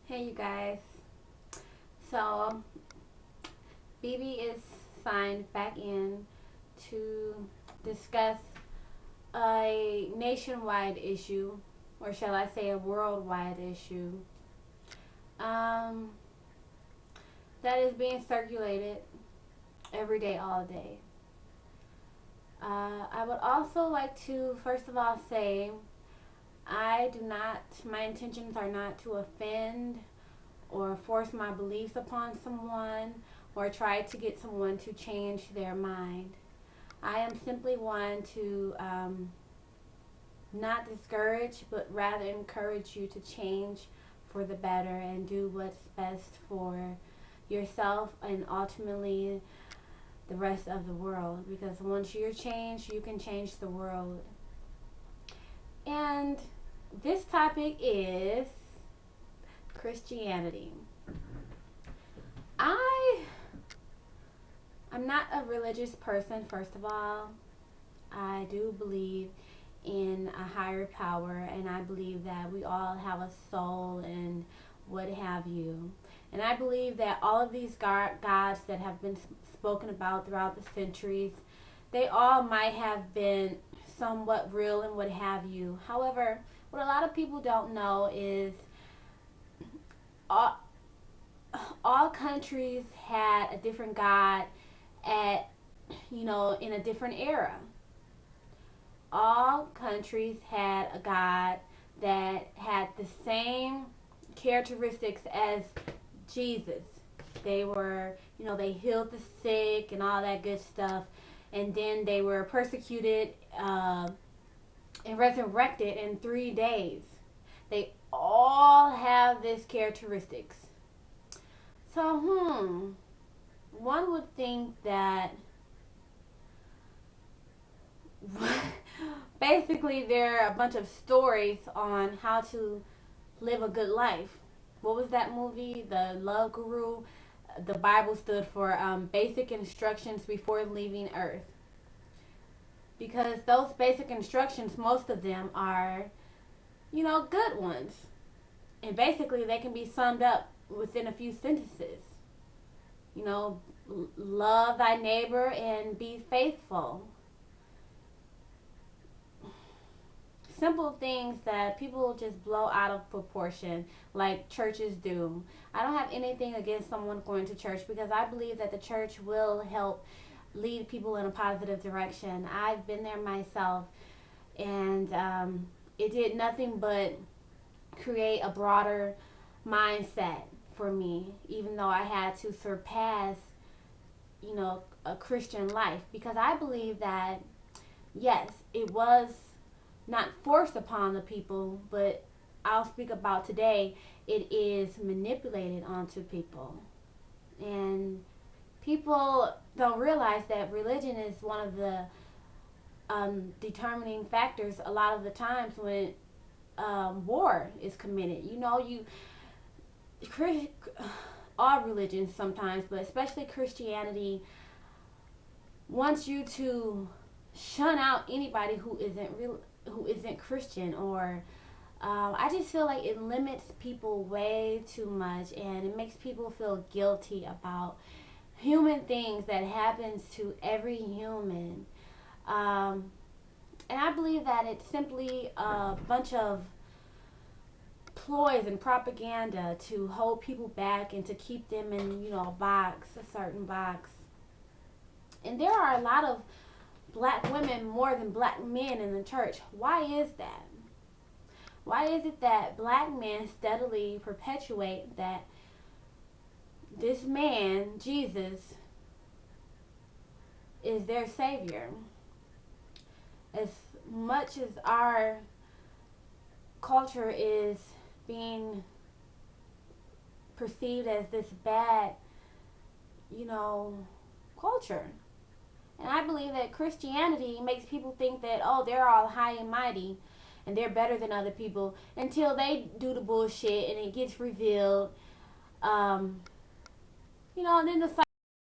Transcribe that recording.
Hey you guys. So BB is signed back in to discuss a nationwide issue, or shall I say a worldwide issue, um, that is being circulated every day, all day. I would also like to first of all say my intentions are not to offend or force my beliefs upon someone or try to get someone to change their mind. I am simply one to not discourage, but rather encourage you to change for the better and do what's best for yourself and ultimately the rest of the world. Because once you're changed, you can change the world. And this topic is Christianity. I'm not a religious person, first of all. I do believe in a higher power, and I believe that we all have a soul and what have you. And I believe that all of these gods that have been spoken about throughout the centuries, they all might have been somewhat real and what have you. However, what a lot of people don't know is all, all countries had a different god at, in a different era. All countries had a god that had the same characteristics as Jesus. They were, they healed the sick and all that good stuff. And then they were persecuted and resurrected in 3 days. They all have these characteristics. So, one would think that basically there are a bunch of stories on how to live a good life. What was that movie? The Love Guru. The Bible stood for basic instructions before leaving Earth. Because those basic instructions, most of them are, good ones. And basically they can be summed up within a few sentences. Love thy neighbor and be faithful. Simple things that people just blow out of proportion, like churches do. I don't have anything against someone going to church because I believe that the church will help lead people in a positive direction. I've been there myself, and it did nothing but create a broader mindset for me, even though I had to surpass, a Christian life, because I believe that, yes, it was not forced upon the people, but I'll speak about today, it is manipulated onto people. And people don't realize that religion is one of the determining factors a lot of the times when war is committed. All religions sometimes, but especially Christianity, wants you to shun out anybody who isn't Christian, or I just feel like it limits people way too much, and it makes people feel guilty about human things that happens to every human. And I believe that it's simply a bunch of ploys and propaganda to hold people back and to keep them in, a certain box. And there are a lot of black women more than black men in the church. Why is that? Why is it that black men steadily perpetuate that this man, Jesus, is their savior? As much as our culture is being perceived as this bad, culture. And I believe that Christianity makes people think that, oh, they're all high and mighty and they're better than other people until they do the bullshit and it gets revealed. And then the